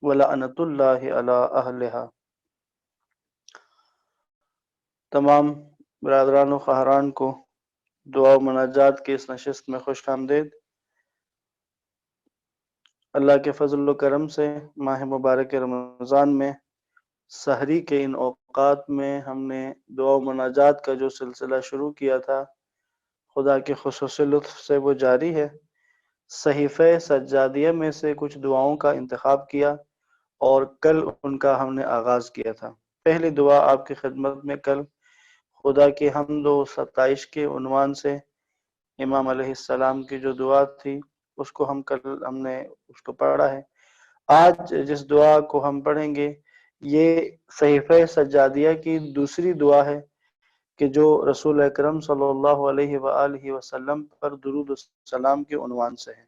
وَلَعْنَةُ اللَّهِ عَلَىٰ أَهْلِهَا۔ تمام برادران و خواہران کو دعا و مناجات کی اس نشست میں خوش آمدید۔ اللہ کے فضل و کرم سے ماہ مبارک رمضان میں سحری کے ان اوقات میں ہم نے دعا و مناجات کا جو سلسلہ شروع کیا تھا، خدا کے خصوصی لطف سے وہ جاری ہے۔ صحیفہ سجادیہ میں سے کچھ دعاؤں کا انتخاب کیا اور کل ان کا ہم نے آغاز کیا تھا۔ پہلی دعا آپ کی خدمت میں کل خدا کی حمد و ستائش کے عنوان سے امام علیہ السلام کی جو دعا تھی اس کو ہم نے اس کو پڑھا ہے۔ آج جس دعا کو ہم پڑھیں گے یہ صحیفہ سجادیہ کی دوسری دعا ہے کہ جو رسول اکرم صلی اللہ علیہ وآلہ وسلم پر درود و سلام کے عنوان سے ہے۔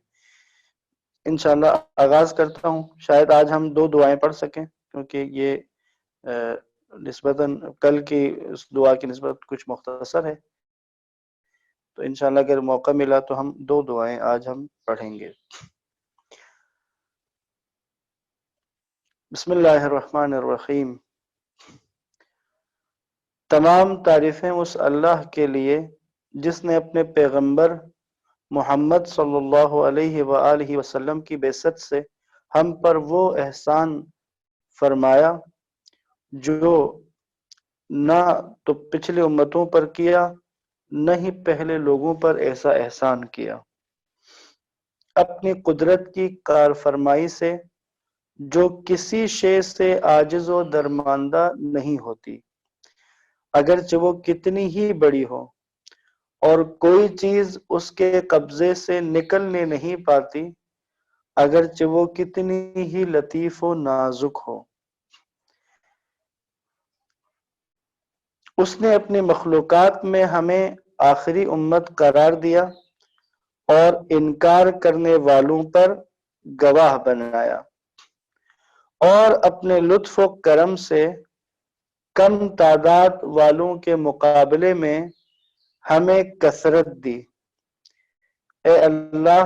انشاءاللہ آغاز کرتا ہوں۔ شاید آج ہم 2 دعائیں پڑھ سکیں کیونکہ یہ نسبتاً کل کی اس دعا کی نسبت کچھ مختصر ہے، تو انشاءاللہ اگر موقع ملا تو ہم 2 دعائیں آج ہم پڑھیں گے۔ بسم اللہ الرحمن الرحیم۔ تمام تعریفیں اس اللہ کے لیے جس نے اپنے پیغمبر محمد صلی اللہ علیہ وآلہ وسلم کی بعثت سے ہم پر وہ احسان فرمایا جو نہ تو پچھلی امتوں پر کیا نہ ہی پہلے لوگوں پر ایسا احسان کیا۔ اپنی قدرت کی کار فرمائی سے جو کسی شے سے عاجز و درماندہ نہیں ہوتی، اگرچہ وہ کتنی ہی بڑی ہو، اور کوئی چیز اس کے قبضے سے نکلنے نہیں پاتی، اگرچہ وہ کتنی ہی لطیف و نازک ہو۔ اس نے اپنی مخلوقات میں ہمیں آخری امت قرار دیا اور انکار کرنے والوں پر گواہ بنایا، اور اپنے لطف و کرم سے کم تعداد والوں کے مقابلے میں ہمیں کثرت دی۔ اے اللہ،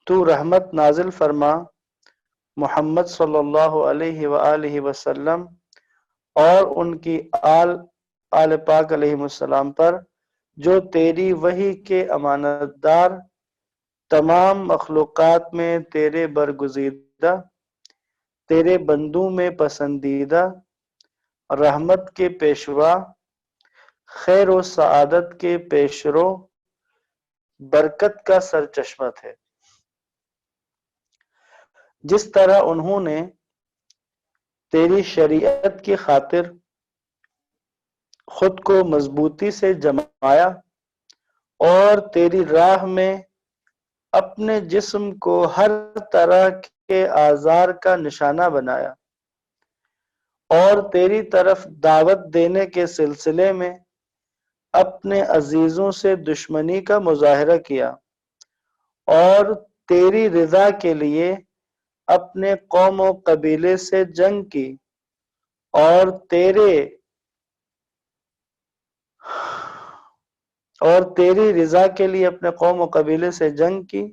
تو رحمت نازل فرما محمد صلی اللہ علیہ وآلہ وسلم اور ان کی آل پاک علیہ السلام پر جو تیری وحی کے امانت دار، تمام مخلوقات میں تیرے برگزیدہ، تیرے بندوں میں پسندیدہ، رحمت کے پیشوا، خیر و سعادت کے پیشرو، برکت کا سرچشمہ تھے۔ جس طرح انہوں نے تیری شریعت کی خاطر خود کو مضبوطی سے جمایا اور تیری راہ میں اپنے جسم کو ہر طرح کے آزار کا نشانہ بنایا، اور تیری طرف دعوت دینے کے سلسلے میں اپنے عزیزوں سے دشمنی کا مظاہرہ کیا، اور تیری رضا کے لیے اپنے قوم و قبیلے سے جنگ کی، اور تیری رضا کے لیے اپنے قوم و قبیلے سے جنگ کی،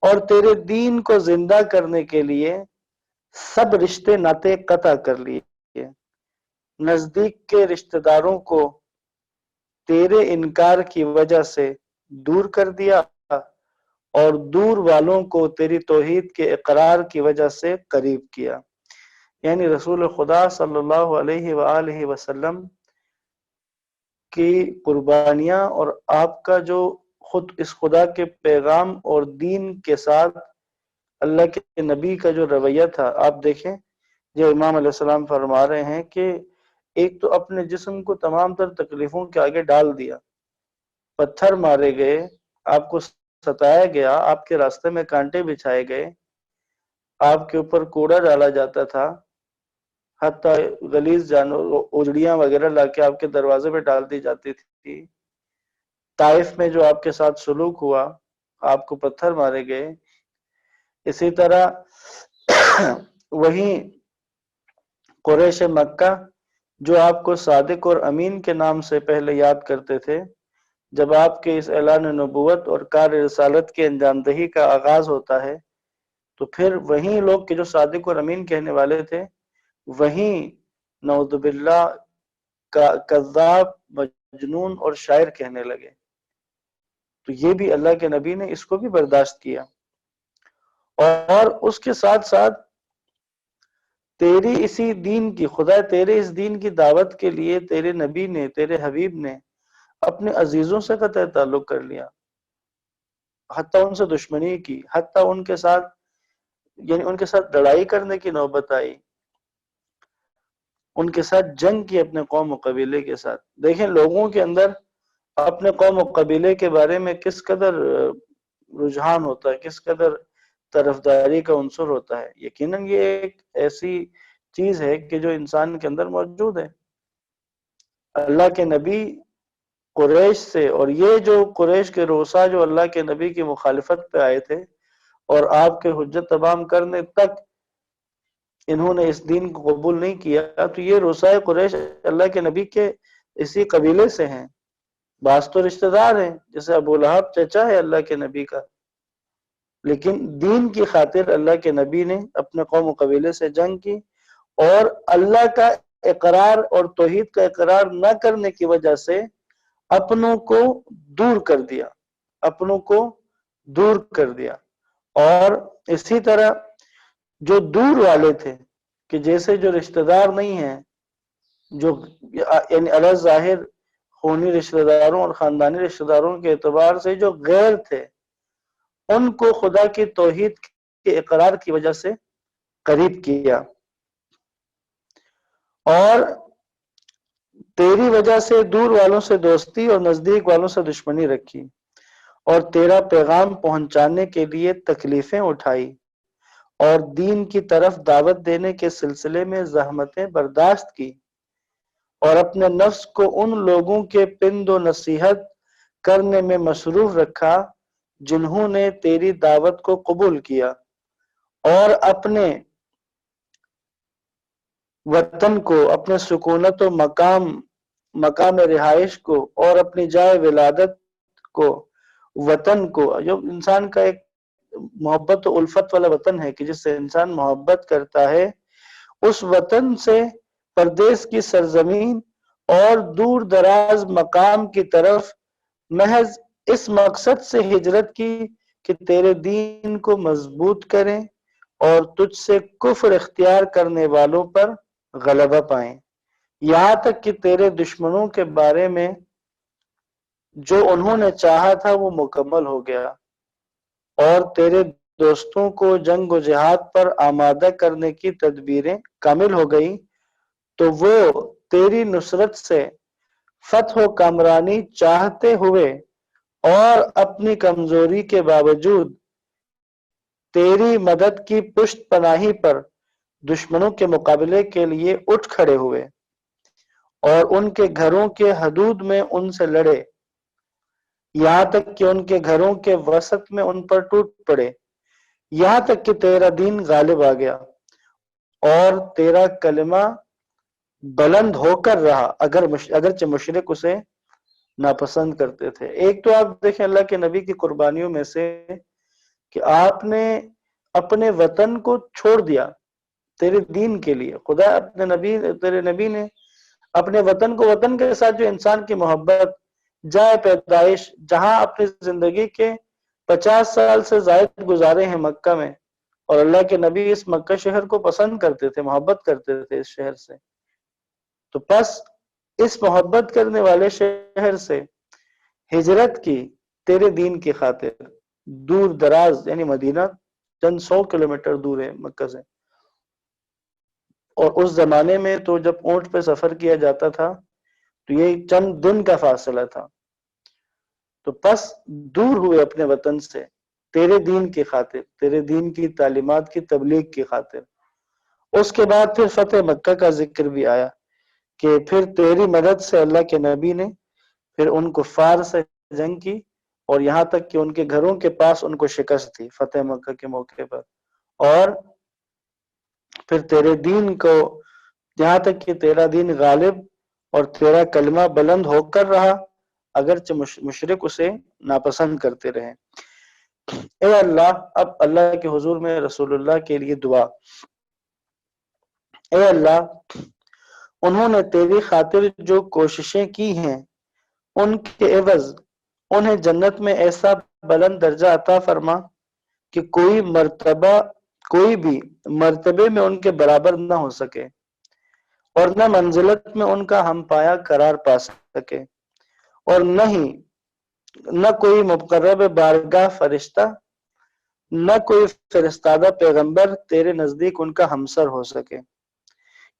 اور تیرے دین کو زندہ کرنے کے لیے سب رشتے ناطے قطع کر لیے، نزدیک کے رشتہ داروں کو تیرے انکار کی وجہ سے دور کر دیا، اور دور والوں کو تیری توحید کے اقرار کی وجہ سے قریب کیا۔ یعنی رسول خدا صلی اللہ علیہ وآلہ وسلم کی قربانیاں اور آپ کا جو خود اس خدا کے پیغام اور دین کے ساتھ اللہ کے نبی کا جو رویہ تھا، آپ دیکھیں جو امام علیہ السلام فرما رہے ہیں کہ ایک تو اپنے جسم کو تمام تر تکلیفوں کے آگے ڈال دیا، پتھر مارے گئے، آپ کو ستایا گیا، آپ کے راستے میں کانٹے بچھائے گئے، آپ کے اوپر کوڑا ڈالا جاتا تھا، حتیٰ غلیظ جانور اجڑیاں وغیرہ لا کے آپ کے دروازے پہ ڈال دی جاتی تھی۔ طائف میں جو آپ کے ساتھ سلوک ہوا، آپ کو پتھر مارے گئے۔ اسی طرح وہیں قریش مکہ جو آپ کو صادق اور امین کے نام سے پہلے یاد کرتے تھے، جب آپ کے اس اعلان نبوت اور کار رسالت کی انجام دہی کا آغاز ہوتا ہے تو پھر وہیں لوگ کہ جو صادق اور امین کہنے والے تھے وہیں نعوذ باللہ کذاب، مجنون اور شاعر کہنے لگے. تو یہ بھی اللہ کے نبی نے اس کو بھی برداشت کیا. اور اس کے ساتھ ساتھ تیری اسی دین کی، خدا تیرے اس دین کی دعوت کے لیے تیرے نبی نے، تیرے حبیب نے اپنے عزیزوں سے قطع تعلق کر لیا، حتیٰ ان سے دشمنی کی، حتیٰ ان کے ساتھ یعنی ان کے ساتھ لڑائی کرنے کی نوبت آئی، ان کے ساتھ جنگ کی اپنے قوم و قبیلے کے ساتھ. دیکھیں لوگوں کے اندر اپنے قوم و قبیلے کے بارے میں کس قدر رجحان ہوتا ہے، کس قدر طرفداری کا عنصر ہوتا ہے. یقیناً یہ ایک ایسی چیز ہے کہ جو انسان کے اندر موجود ہے. اللہ کے نبی قریش سے، اور یہ جو قریش کے رؤسا جو اللہ کے نبی کی مخالفت پہ آئے تھے اور آپ کے حجت تمام کرنے تک انہوں نے اس دین کو قبول نہیں کیا، تو یہ رؤسائے قریش اللہ کے نبی کے اسی قبیلے سے ہیں. بعض تو رشتہ دار ہیں، جیسے ابو لہب چچا ہے اللہ کے نبی کا، لیکن دین کی خاطر اللہ کے نبی نے اپنے قوم و قبیلے سے جنگ کی اور اللہ کا اقرار اور توحید کا اقرار نہ کرنے کی وجہ سے اپنوں کو دور کر دیا، اپنوں کو دور کر دیا. اور اسی طرح جو دور والے تھے کہ جیسے جو رشتہ دار نہیں ہیں، جو یعنی علی ظاہر خونی رشتہ داروں اور خاندانی رشتہ داروں کے اعتبار سے جو غیر تھے، ان کو خدا کی توحید کے اقرار کی وجہ سے قریب کیا اور تیری وجہ سے دور والوں سے دوستی اور نزدیک والوں سے دشمنی رکھی اور تیرا پیغام پہنچانے کے لیے تکلیفیں اٹھائی اور دین کی طرف دعوت دینے کے سلسلے میں زحمتیں برداشت کی اور اپنے نفس کو ان لوگوں کے پند و نصیحت کرنے میں مصروف رکھا جنہوں نے تیری دعوت کو قبول کیا اور اپنے وطن کو، اپنے سکونت و مقام رہائش کو اور اپنی جائے ولادت کو، وطن کو، جو انسان کا ایک محبت و الفت والا وطن ہے کہ جس سے انسان محبت کرتا ہے، اس وطن سے پردیس کی سرزمین اور دور دراز مقام کی طرف محض اس مقصد سے ہجرت کی کہ تیرے دین کو مضبوط کریں اور تجھ سے کفر اختیار کرنے والوں پر غلبہ پائیں، یہاں تک کہ تیرے دشمنوں کے بارے میں جو انہوں نے چاہا تھا وہ مکمل ہو گیا اور تیرے دوستوں کو جنگ و جہاد پر آمادہ کرنے کی تدبیریں کامل ہو گئی، تو وہ تیری نصرت سے فتح و کامرانی چاہتے ہوئے اور اپنی کمزوری کے باوجود تیری مدد کی پشت پناہی پر دشمنوں کے مقابلے کے لیے اٹھ کھڑے ہوئے اور ان کے گھروں کے حدود میں ان سے لڑے، یہاں تک کہ ان کے گھروں کے وسط میں ان پر ٹوٹ پڑے، یہاں تک کہ تیرا دین غالب آ گیا اور تیرا کلمہ بلند ہو کر رہا اگرچہ مشرک اسے ناپسند کرتے تھے. ایک تو آپ دیکھیں اللہ کے نبی کی قربانیوں میں سے کہ آپ نے اپنے وطن کو چھوڑ دیا تیرے دین کے لیے. خدا تیرے نبی نے اپنے وطن کو، وطن کے ساتھ جو انسان کی محبت، جائے پیدائش، جہاں اپنی زندگی کے 50 سال سے زائد گزارے ہیں مکہ میں، اور اللہ کے نبی اس مکہ شہر کو پسند کرتے تھے، محبت کرتے تھے اس شہر سے، تو بس اس محبت کرنے والے شہر سے ہجرت کی تیرے دین کی خاطر، دور دراز یعنی مدینہ چند 100 کلومیٹر دور ہے مکہ سے، اور اس زمانے میں تو جب اونٹ پہ سفر کیا جاتا تھا تو یہ چند دن کا فاصلہ تھا. تو بس دور ہوئے اپنے وطن سے تیرے دین کی خاطر، تیرے دین کی تعلیمات کی تبلیغ کی خاطر. اس کے بعد پھر فتح مکہ کا ذکر بھی آیا کہ پھر تیری مدد سے اللہ کے نبی نے پھر ان کفار سے جنگ کی اور یہاں تک کہ ان کے گھروں کے پاس ان کو شکست دی فتح مکہ کے موقع پر، اور پھر تیرے دین کو یہاں تک کہ تیرا دین غالب اور تیرا کلمہ بلند ہو کر رہا اگرچہ مشرک اسے ناپسند کرتے رہے. اے اللہ، اب اللہ کے حضور میں رسول اللہ کے لیے دعا، اے اللہ انہوں نے تیری خاطر جو کوششیں کی ہیں ان کے عوض انہیں جنت میں ایسا بلند درجہ عطا فرما کہ کوئی بھی مرتبے میں ان کے برابر نہ ہو سکے اور نہ منزلت میں ان کا ہم پایا قرار پا سکے، اور نہ کوئی مقرب بارگاہ فرشتہ، نہ کوئی فرستادہ پیغمبر تیرے نزدیک ان کا ہمسر ہو سکے۔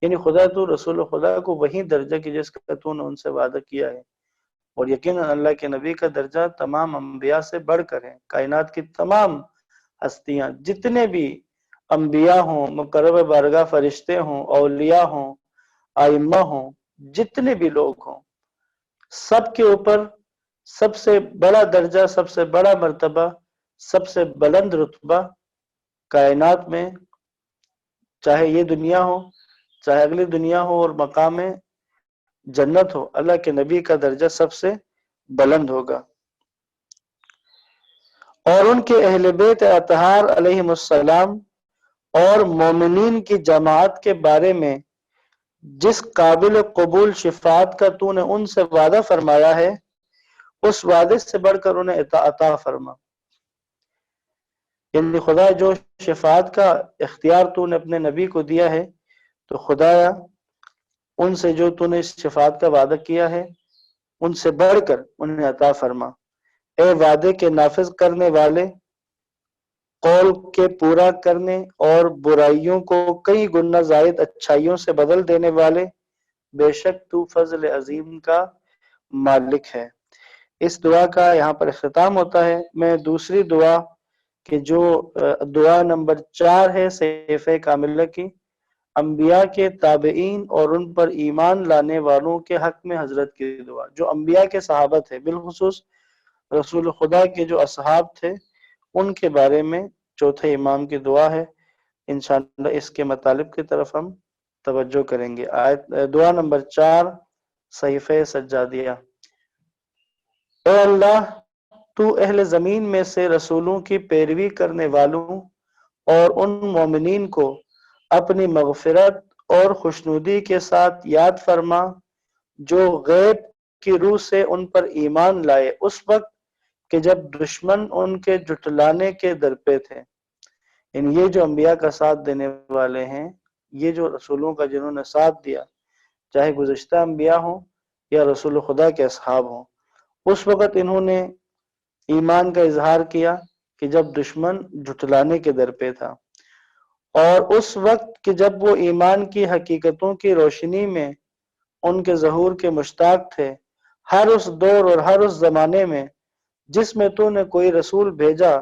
یعنی خدا تو رسول خدا کو وہی درجہ کی جس کا تو نے ان سے وعدہ کیا ہے، اور یقیناً اللہ کے نبی کا درجہ تمام انبیاء سے بڑھ کر ہے۔ کائنات کی تمام ہستیاں، جتنے بھی انبیاء ہوں، مقرب بارگاہ فرشتے ہوں، اولیاء ہوں، ائمہ ہوں، جتنے بھی لوگ ہوں، سب کے اوپر سب سے بڑا درجہ، سب سے بڑا مرتبہ، سب سے بلند رتبہ کائنات میں، چاہے یہ دنیا ہو چاہے اگلی دنیا ہو اور مقام جنت ہو، اللہ کے نبی کا درجہ سب سے بلند ہوگا۔ اور ان کے اہل بیت اطہار علیہم السلام اور مومنین کی جماعت کے بارے میں جس قابل قبول شفاعت کا تو نے ان سے وعدہ فرمایا ہے، اس وعدے سے بڑھ کر انہیں عطا فرما۔ یعنی خدا جو شفاعت کا اختیار تو نے اپنے نبی کو دیا ہے، تو خدایا ان سے جو تو نے اس شفاعت کا وعدہ کیا ہے ان سے بڑھ کر انہیں عطا فرما۔ اے وعدے کے نافذ کرنے والے، قول کے پورا کرنے اور برائیوں کو کئی گنا زائد اچھائیوں سے بدل دینے والے، بے شک تو فضل عظیم کا مالک ہے۔ اس دعا کا یہاں پر اختتام ہوتا ہے۔ میں دوسری دعا کہ جو دعا نمبر 4 ہے صحیفہ کاملہ کی، انبیاء کے تابعین اور ان پر ایمان لانے والوں کے حق میں حضرت کی دعا، جو انبیاء کے صحابہ تھے، بالخصوص رسول خدا کے جو اصحاب تھے، ان کے بارے میں چوتھے امام کی دعا ہے۔ انشاءاللہ اس کے مطالب کی طرف ہم توجہ کریں گے۔ دعا نمبر 4 صحیفہ سجادیہ۔ اے اللہ، تو اہل زمین میں سے رسولوں کی پیروی کرنے والوں اور ان مومنین کو اپنی مغفرت اور خوشنودی کے ساتھ یاد فرما جو غیب کی روح سے ان پر ایمان لائے اس وقت کہ جب دشمن ان کے جھٹلانے کے درپے تھے۔ یعنی یہ جو انبیاء کا ساتھ دینے والے ہیں، یہ جو رسولوں کا جنہوں نے ساتھ دیا، چاہے گزشتہ انبیاء ہوں یا رسول خدا کے اصحاب ہوں، اس وقت انہوں نے ایمان کا اظہار کیا کہ جب دشمن جھٹلانے کے درپے تھا، اور اس وقت کہ جب وہ ایمان کی حقیقتوں کی روشنی میں ان کے ظہور کے مشتاق تھے، ہر اس دور اور ہر اس زمانے میں جس میں تو نے کوئی رسول بھیجا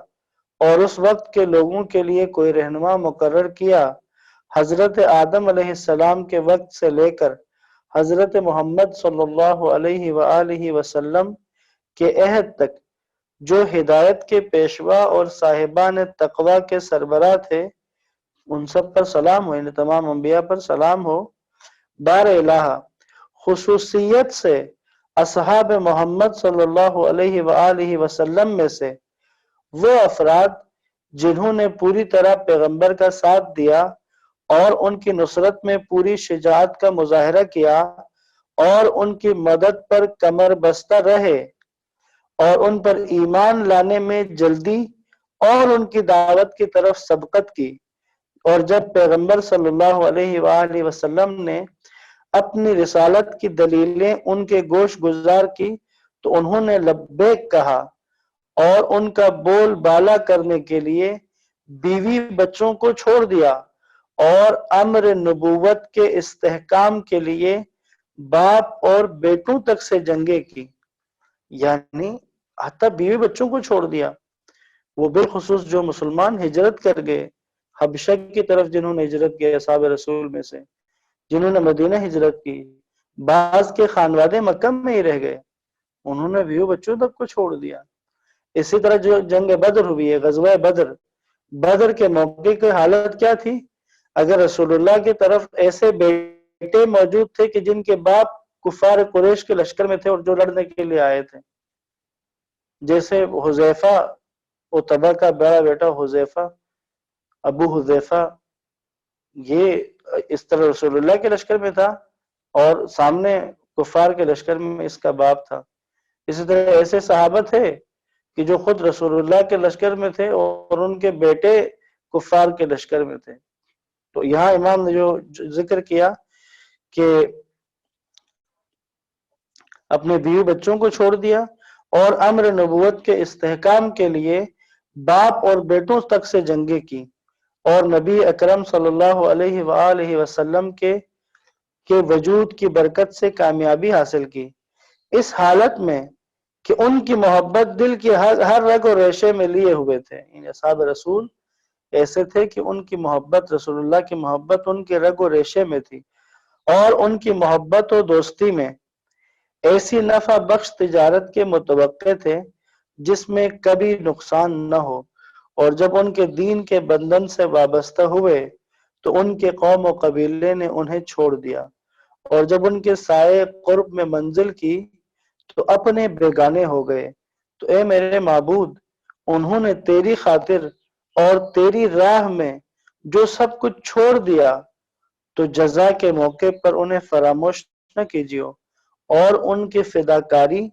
اور اس وقت کے لوگوں کے لیے کوئی رہنما مقرر کیا، حضرت آدم علیہ السلام کے وقت سے لے کر حضرت محمد صلی اللہ علیہ وآلہ وسلم کے عہد تک، جو ہدایت کے پیشوا اور صاحبان تقوی کے سربراہ تھے، ان سب پر سلام ہو، یعنی تمام انبیاء پر سلام ہو۔ بار الہ خصوصیت سے اصحاب محمد صلی اللہ علیہ وآلہ وسلم میں سے وہ افراد جنہوں نے پوری طرح پیغمبر کا ساتھ دیا اور ان کی نصرت میں پوری شجاعت کا مظاہرہ کیا اور ان کی مدد پر کمر بستہ رہے اور ان پر ایمان لانے میں جلدی اور ان کی دعوت کی طرف سبقت کی، اور جب پیغمبر صلی اللہ علیہ وآلہ وسلم نے اپنی رسالت کی دلیلیں ان کے گوش گزار کی تو انہوں نے لبیک کہا اور ان کا بول بالا کرنے کے لیے بیوی بچوں کو چھوڑ دیا اور امر نبوت کے استحکام کے لیے باپ اور بیٹوں تک سے جنگیں کی، یعنی حتی بیوی بچوں کو چھوڑ دیا۔ وہ بالخصوص جو مسلمان ہجرت کر گئے حبشہ کی طرف، جنہوں نے ہجرت کیا اصحاب رسول میں سے، جنہوں نے مدینہ ہجرت کی، بعض کے خانوادے مکہ میں ہی رہ گئے، انہوں نے بیوی بچوں تک کو چھوڑ دیا۔ اسی طرح جو جنگ بدر ہوئی ہے، غزوہ بدر کے موقع کی حالت کیا تھی؟ اگر رسول اللہ کی طرف ایسے بیٹے موجود تھے کہ جن کے باپ کفار قریش کے لشکر میں تھے اور جو لڑنے کے لیے آئے تھے، جیسے حذیفہ اتبا کا بڑا بیٹا حذیفہ، ابو حذیفہ، یہ اس طرح رسول اللہ کے لشکر میں تھا اور سامنے کفار کے لشکر میں اس کا باپ تھا۔ اسی طرح ایسے صحابہ تھے کہ جو خود رسول اللہ کے لشکر میں تھے اور ان کے بیٹے کفار کے لشکر میں تھے۔ تو یہاں امام نے جو ذکر کیا کہ اپنے بیوی بچوں کو چھوڑ دیا اور امر نبوت کے استحکام کے لیے باپ اور بیٹوں تک سے جنگیں کی اور نبی اکرم صلی اللہ علیہ وآلہ وسلم کے وجود کی برکت سے کامیابی حاصل کی، اس حالت میں کہ ان کی محبت دل کی ہر رگ و ریشے میں لیے ہوئے تھے۔ یعنی اصحاب رسول ایسے تھے کہ ان کی محبت، رسول اللہ کی محبت ان کے رگ و ریشے میں تھی، اور ان کی محبت و دوستی میں ایسی نفع بخش تجارت کے متوقع تھے جس میں کبھی نقصان نہ ہو، اور جب ان کے دین کے بندھن سے وابستہ ہوئے تو ان کے قوم و قبیلے نے انہیں چھوڑ دیا، اور جب ان کے سائے قرب میں منزل کی تو اپنے بیگانے ہو گئے۔ تو اے میرے معبود، انہوں نے تیری خاطر اور تیری راہ میں جو سب کچھ چھوڑ دیا تو جزا کے موقع پر انہیں فراموش نہ کیجیو، اور ان کی فداکاری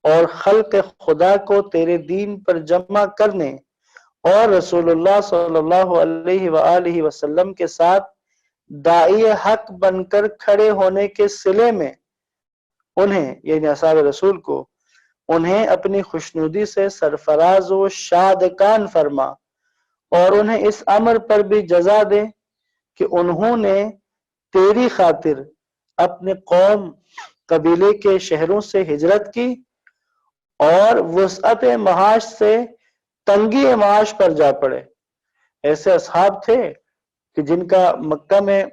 اور خلق خدا کو تیرے دین پر جمع کرنے اور رسول اللہ صلی اللہ علیہ وآلہ وسلم کے ساتھ داعی حق بن کر کھڑے ہونے کے صلے میں انہیں، یعنی اصحاب رسول کو، انہیں اپنی خوشنودی سے سرفراز و شادکان فرما، اور انہیں اس امر پر بھی جزا دے کہ انہوں نے تیری خاطر اپنے قوم قبیلے کے شہروں سے ہجرت کی اور وسعت معاش سے تنگی معاش پر جا پڑے۔ ایسے اصحاب تھے کہ جن کا مکہ میں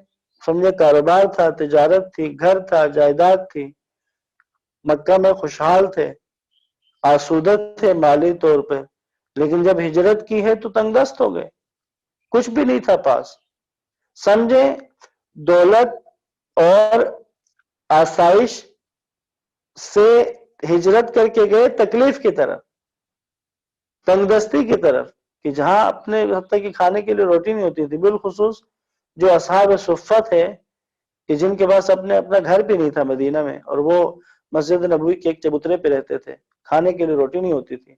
سمجھے کاروبار تھا، تجارت تھی، گھر تھا، جائیداد تھی، مکہ میں خوشحال تھے، آسودہ تھے مالی طور پہ، لیکن جب ہجرت کی ہے تو تنگ دست ہو گئے، کچھ بھی نہیں تھا پاس۔ سمجھے دولت اور آسائش سے ہجرت کر کے گئے تکلیف کی طرف، تنگ دستی کی طرف، کہ جہاں اپنے حتیٰ کہ کھانے کے لیے روٹی نہیں ہوتی تھی۔ بالخصوص جو اصحاب صفہ تھے کہ جن کے پاس اپنا گھر بھی نہیں تھا مدینہ میں، اور وہ مسجد نبوی کے ایک چبوترے پہ رہتے تھے، کھانے کے لیے روٹی نہیں ہوتی تھی،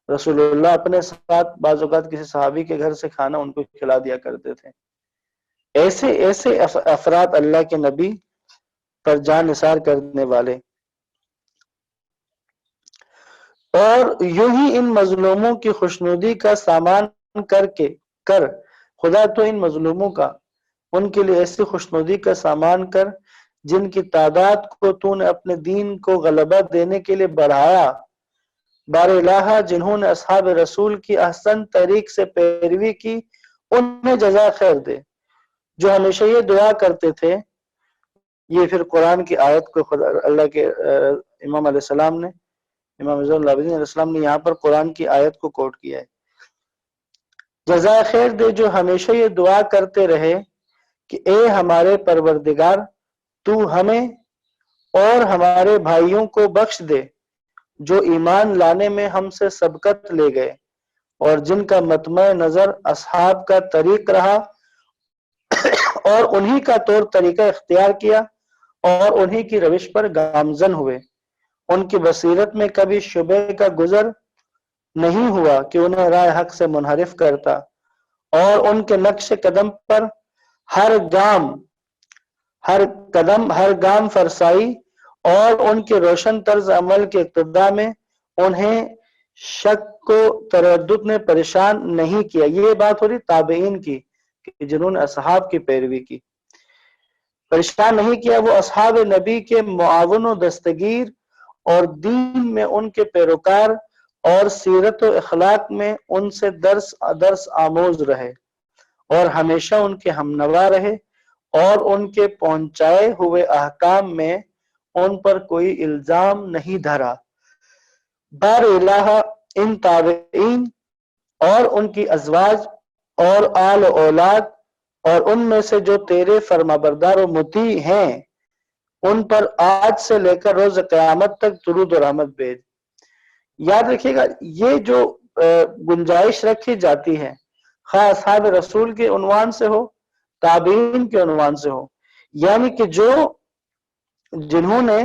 رسول اللہ اپنے ساتھ بعض اوقات کسی صحابی کے گھر سے کھانا ان کو کھلا دیا کرتے تھے۔ ایسے افراد اللہ کے نبی پر جان نثار کرنے والے، اور یوں ہی ان مظلوموں کی خوشنودی کا سامان کر خدا تو ان مظلوموں کا، ان کے لیے ایسی خوشنودی کا سامان کر جن کی تعداد کو تو نے اپنے دین کو غلبہ دینے کے لیے بڑھایا۔ بار الہ، جنہوں نے اصحاب رسول کی احسن طریق سے پیروی کی انہیں جزا خیر دے، جو ہمیشہ یہ دعا کرتے تھے۔ یہ پھر قرآن کی آیت کو اللہ کے امام علیہ السلام نے، امام زین العابدین علیہ السلام نے یہاں پر قرآن کی آیت کو کوٹ کیا ہے، جزائے خیر دے جو ہمیشہ یہ دعا کرتے رہے کہ اے ہمارے پروردگار، تو ہمیں اور ہمارے بھائیوں کو بخش دے جو ایمان لانے میں ہم سے سبقت لے گئے، اور جن کا مطمع نظر اصحاب کا طریق رہا اور انہی کا طور طریقہ اختیار کیا اور انہی کی روش پر گامزن ہوئے۔ ان کی بصیرت میں کبھی شبہ کا گزر نہیں ہوا کہ انہیں راہ حق سے منحرف کرتا، اور ان کے نقش قدم پر ہر گام فرسائی اور ان کے روشن طرز عمل کے ابتدا میں انہیں شک و تردد نے پریشان نہیں کیا۔ یہ بات ہو رہی تابعین کی کہ جنہوں نے اصحاب کی پیروی کی، پریشان نہیں کیا۔ وہ اصحاب نبی کے معاون و دستگیر اور دین میں ان کے پیروکار اور سیرت و اخلاق میں ان سے درس آموز رہے، اور ہمیشہ ان کے ہمنوا رہے، اور ان کے پہنچائے ہوئے احکام میں ان پر کوئی الزام نہیں دھرا۔ بار الہ، ان تابعین اور ان کی ازواج اور آل و اولاد اور ان میں سے جو تیرے فرمانبردار و مطیع ہیں ان پر آج سے لے کر روز قیامت تک درود و رحمت بھیج۔ یاد رکھیے گا، یہ جو گنجائش رکھی جاتی ہے، خواہ اصحاب رسول کے عنوان سے ہو، تابعین کے عنوان سے ہو، یعنی کہ جنہوں نے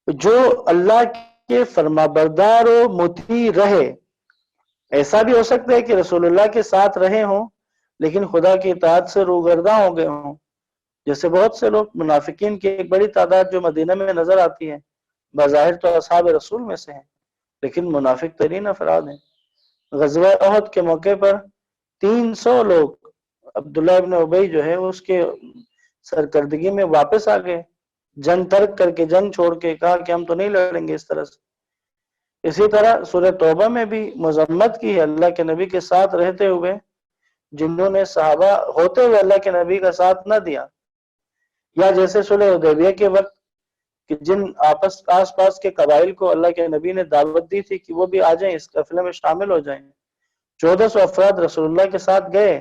جو اللہ کے فرمانبردار و مطیع رہے. ایسا بھی ہو سکتا ہے کہ رسول اللہ کے ساتھ رہے ہوں لیکن خدا کی اطاعت سے روگرداں ہو گئے ہوں، جیسے بہت سے لوگ منافقین کی ایک بڑی تعداد جو مدینہ میں نظر آتی ہے، بظاہر تو اصحاب رسول میں سے ہیں لیکن منافق ترین افراد ہیں. غزوہ احد کے موقع پر 300 لوگ عبداللہ ابن ابی جو ہے اس کے سرکردگی میں واپس آ گئے، جنگ ترک کر کے، جنگ چھوڑ کے، کہا کہ ہم تو نہیں لڑیں گے اس طرح سے. اسی طرح سورہ توبہ میں بھی مذمت کی ہے اللہ کے نبی کے ساتھ رہتے ہوئے جنہوں نے صحابہ ہوتے ہوئے اللہ کے نبی کا ساتھ نہ دیا، یا جیسے صلح حدیبیہ کے وقت کہ جن آس پاس کے قبائل کو اللہ کے نبی نے دعوت دی تھی کہ وہ بھی آ جائیں، اس قافلے میں شامل ہو جائیں. 1400 افراد رسول اللہ کے ساتھ گئے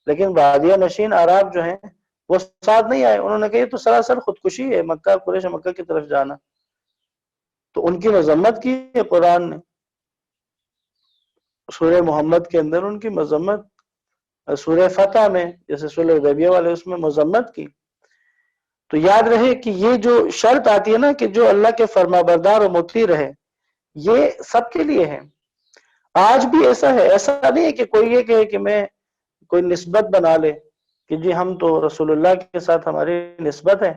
لیکن بادیہ نشین عرب جو ہیں وہ ساتھ نہیں آئے. انہوں نے کہا یہ تو سراسر خودکشی ہے، مکہ قریش مکہ کی طرف جانا. تو ان کی مذمت کی ہے قرآن نے سورہ محمد کے اندر، ان کی مذمت سورہ فتح میں جیسے صلح حدیبیہ والے اس میں مذمت کی. تو یاد رہے کہ یہ جو شرط آتی ہے نا کہ جو اللہ کے فرمانبردار و مطیع رہے، یہ سب کے لیے ہے. آج بھی ایسا ہے، ایسا نہیں ہے کہ کوئی یہ کہے کہ میں کوئی نسبت بنا لے کہ جی ہم تو رسول اللہ کے ساتھ ہماری نسبت ہے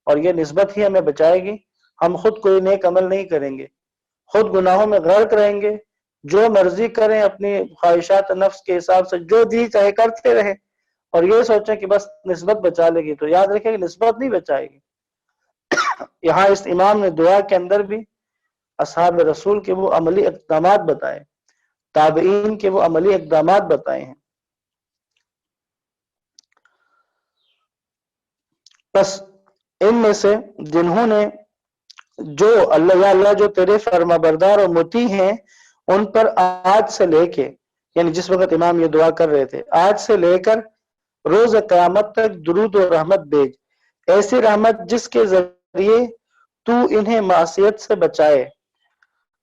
اور یہ نسبت ہی ہمیں بچائے گی، ہم خود کوئی نیک عمل نہیں کریں گے، خود گناہوں میں غرق رہیں گے، جو مرضی کریں، اپنی خواہشات نفس کے حساب سے جو جی چاہے کرتے رہیں اور یہ سوچیں کہ بس نسبت بچا لے گی. تو یاد رکھیں کہ نسبت نہیں بچائے گی. یہاں اس امام نے دعا کے اندر بھی اصحاب رسول کے وہ عملی اقدامات بتائے، تابعین کے وہ عملی اقدامات بتائے ہیں. بس ان میں سے جنہوں نے جو اللہ جو تیرے فرما بردار اور مطیع ہیں ان پر آج سے لے کے، یعنی جس وقت امام یہ دعا کر رہے تھے، آج سے لے کر روز قیامت تک درود و رحمت بھیج، ایسی رحمت جس کے ذریعے تو انہیں معصیت سے بچائے،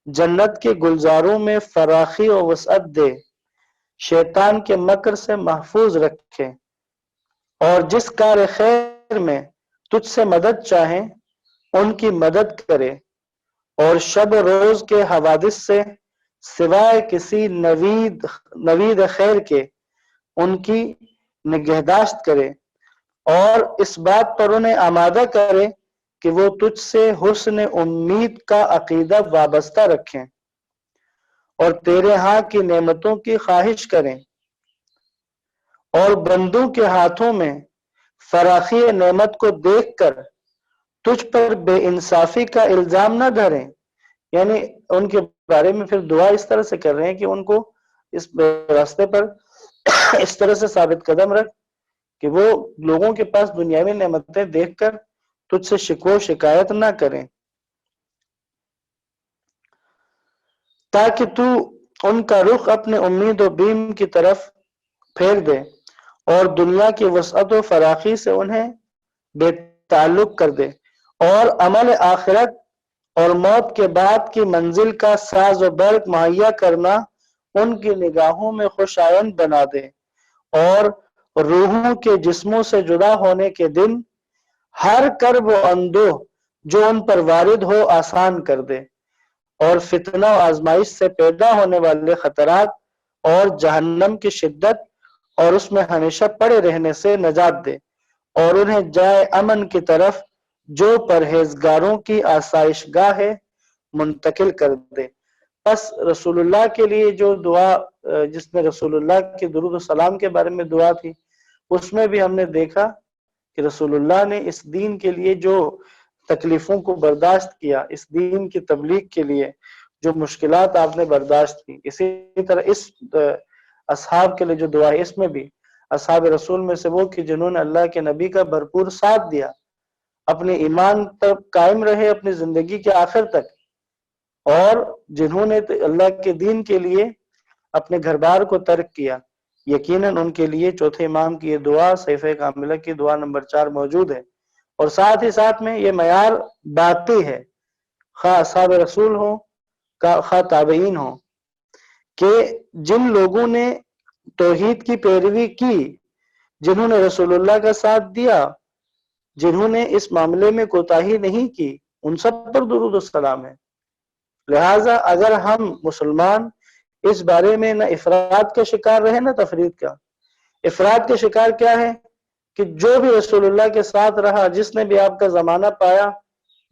جنت کے گلزاروں میں فراخی و وسعت دے، شیطان کے مکر سے محفوظ رکھے، اور جس کار خیر میں تجھ سے مدد چاہیں ان کی مدد کرے، اور شب روز کے حوادث سے سوائے کسی نوید خیر کے ان کی نگہداشت کرے، اور اس بات پر انہیں آمادہ کرے کہ وہ تجھ سے حسن امید کا عقیدہ وابستہ رکھیں اور تیرے ہاں کی نعمتوں کی خواہش کریں، اور بندوں کے ہاتھوں میں فراخی نعمت کو دیکھ کر تجھ پر بے انصافی کا الزام نہ دھریں. یعنی ان کے بارے میں پھر دعا اس طرح سے کر رہے ہیں کہ ان کو اس راستے پر اس طرح سے ثابت قدم رکھ کہ وہ لوگوں کے پاس دنیاوی نعمتیں دیکھ کر تجھ سے شکوہ و شکایت نہ کریں، تاکہ تو ان کا رخ اپنے امید و بیم کی طرف پھیر دے اور دنیا کی وسعت و فراخی سے انہیں بے تعلق کر دے، اور عمل آخرت اور موت کے بعد کی منزل کا ساز و برق مہیا کرنا ان کی نگاہوں میں خوش آئند بنا دے، اور روحوں کے جسموں سے جدا ہونے کے دن ہر کرب و اندوہ جو ان پر وارد ہو آسان کر دے، اور فتنہ و آزمائش سے پیدا ہونے والے خطرات اور جہنم کی شدت اور اس میں ہمیشہ پڑے رہنے سے نجات دے، اور انہیں جائے امن کی طرف جو پرہیزگاروں کی آسائش گاہ ہے منتقل کر دے. بس رسول اللہ کے لیے جو دعا جس میں رسول اللہ کے درود و سلام کے بارے میں دعا تھی، اس میں بھی ہم نے دیکھا کہ رسول اللہ نے اس دین کے لیے جو تکلیفوں کو برداشت کیا، اس دین کی تبلیغ کے لیے جو مشکلات آپ نے برداشت کی، اسی طرح اس اصحاب کے لیے جو دعا ہے اس میں بھی اصحاب رسول میں سے وہ کہ جنہوں نے اللہ کے نبی کا بھرپور ساتھ دیا، اپنے ایمان پر قائم رہے اپنی زندگی کے آخر تک، اور جنہوں نے اللہ کے دین کے لیے اپنے گھر بار کو ترک کیا. یقیناً ان کے لیے چوتھے امام کی یہ دعا صحیفہ کاملہ کی دعا نمبر 4 موجود ہے، اور ساتھ ہی ساتھ میں یہ معیار باقی ہے، خواہ اصحاب رسول ہوں خواہ تابعین ہوں، کہ جن لوگوں نے توحید کی پیروی کی، جنہوں نے رسول اللہ کا ساتھ دیا، جنہوں نے اس معاملے میں کوتاہی نہیں کی، ان سب پر درود و سلام ہے۔ لہٰذا اگر ہم مسلمان اس بارے میں نہ افراد کا شکار رہے نہ تفرید کا۔ افراد کا شکار کیا ہے کہ جو بھی رسول اللہ کے ساتھ رہا، جس نے بھی آپ کا زمانہ پایا،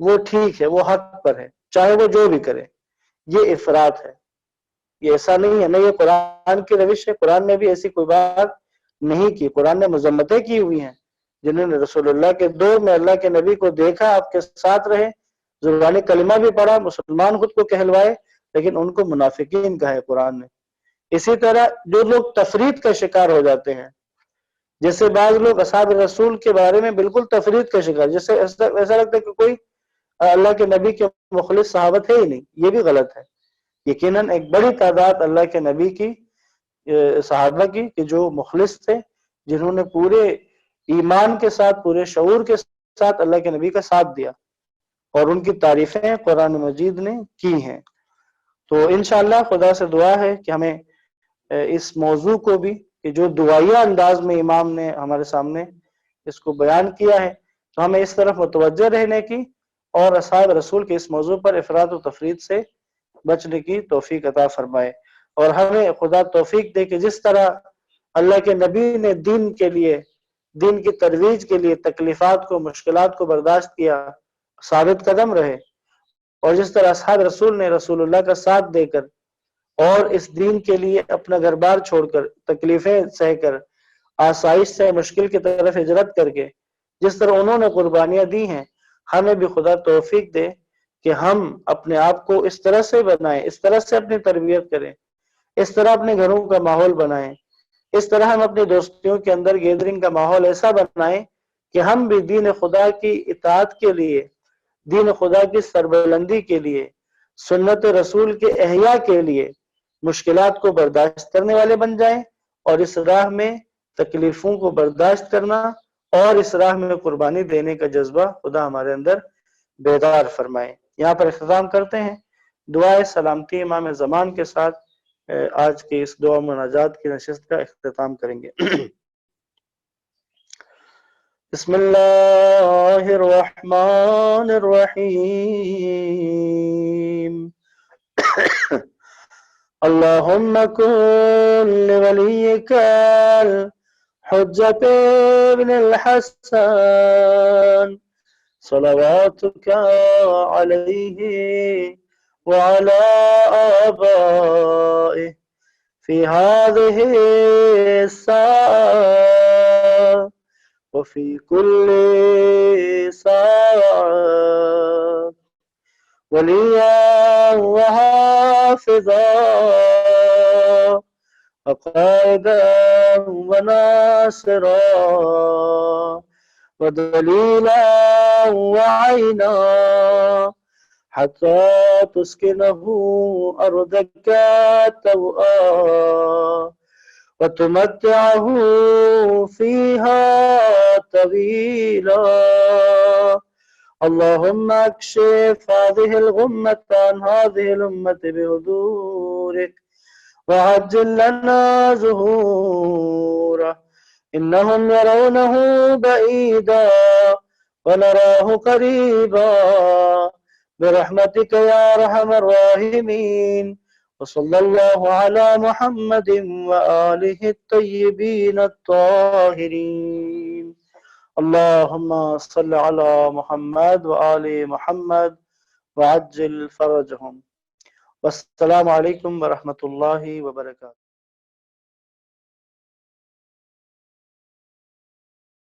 وہ ٹھیک ہے، وہ حق پر ہے، چاہے وہ جو بھی کرے۔ یہ افراد ہے، یہ ایسا نہیں ہے، نہ یہ قرآن کی روش ہے۔ قرآن نے بھی ایسی کوئی بات نہیں کی۔ قرآن نے مذمتیں کی ہوئی ہیں جنہوں نے رسول اللہ کے دور میں اللہ کے نبی کو دیکھا، آپ کے ساتھ رہے، زبانی کلمہ بھی پڑھا، مسلمان خود کو کہلوائے، لیکن ان کو منافقین کہا ہے قرآن نے۔ اسی طرح جو لوگ تفرید کا شکار ہو جاتے ہیں، جیسے بعض لوگ اصحاب رسول کے بارے میں بالکل تفرید کا شکار، جیسے ایسا لگتا ہے کہ کوئی اللہ کے نبی کے مخلص صحابت ہے ہی نہیں، یہ بھی غلط ہے۔ یقیناً ایک بڑی تعداد اللہ کے نبی کی صحابہ کی کہ جو مخلص تھے، جنہوں نے پورے ایمان کے ساتھ، پورے شعور کے ساتھ اللہ کے نبی کا ساتھ دیا، اور ان کی تعریفیں قرآن مجید نے کی ہیں۔ تو انشاءاللہ خدا سے دعا ہے کہ ہمیں اس موضوع کو بھی، کہ جو دعائیہ انداز میں امام نے ہمارے سامنے اس کو بیان کیا ہے، تو ہمیں اس طرف متوجہ رہنے کی اور اصحاب رسول کے اس موضوع پر افراد و تفرید سے بچنے کی توفیق عطا فرمائے، اور ہمیں خدا توفیق دے کہ جس طرح اللہ کے نبی نے دین کے لیے، دین کی ترویج کے لیے تکلیفات کو، مشکلات کو برداشت کیا، ثابت قدم رہے، اور جس طرح اصحاب رسول نے رسول اللہ کا ساتھ دے کر اور اس دین کے لیے اپنا گھر بار چھوڑ کر، تکلیفیں سہ کر، آسائش سے مشکل کی طرف ہجرت کر کے جس طرح انہوں نے قربانیاں دی ہیں، ہمیں بھی خدا توفیق دے کہ ہم اپنے آپ کو اس طرح سے بنائیں، اس طرح سے اپنی تربیت کریں، اس طرح اپنے گھروں کا ماحول بنائیں، اس طرح ہم اپنی دوستیوں کے اندر گیدرنگ کا ماحول ایسا بنائیں کہ ہم بھی دین خدا کی اطاعت کے لیے، دین خدا کی سربلندی کے لیے، سنت رسول کے احیاء کے لیے مشکلات کو برداشت کرنے والے بن جائیں، اور اس راہ میں تکلیفوں کو برداشت کرنا اور اس راہ میں قربانی دینے کا جذبہ خدا ہمارے اندر بیدار فرمائے۔ یہاں پر اختتام کرتے ہیں، دعائے سلامتی امام زمان کے ساتھ آج کی اس دعا مناجات کی نشست کا اختتام کریں گے۔ بسم اللہ الرحمن الرحیم۔ اللہم کن لولیک الحجۃ ابن الحسن صلواتک علیہ وعلى آبائه في هذه الساعة وفي كل ساعة وليا وحافظا وقائدا وناصرا ودليلا وعينا حتى تسكنه أرضك توءا وتمتعه فيها طويلا اللهم اكشف هذه الغمة عن هذه الأمة بحضورك وعجل لنا ظهوره إنهم يرونه بعيدا ونراه قريبا برحمتك يا أرحم الراحمين وصلى الله على محمد وآله الطيبين الطاهرين اللهم صل على محمد وآل محمد وعجل فرجهم والسلام عليكم ورحمة الله وبركاته۔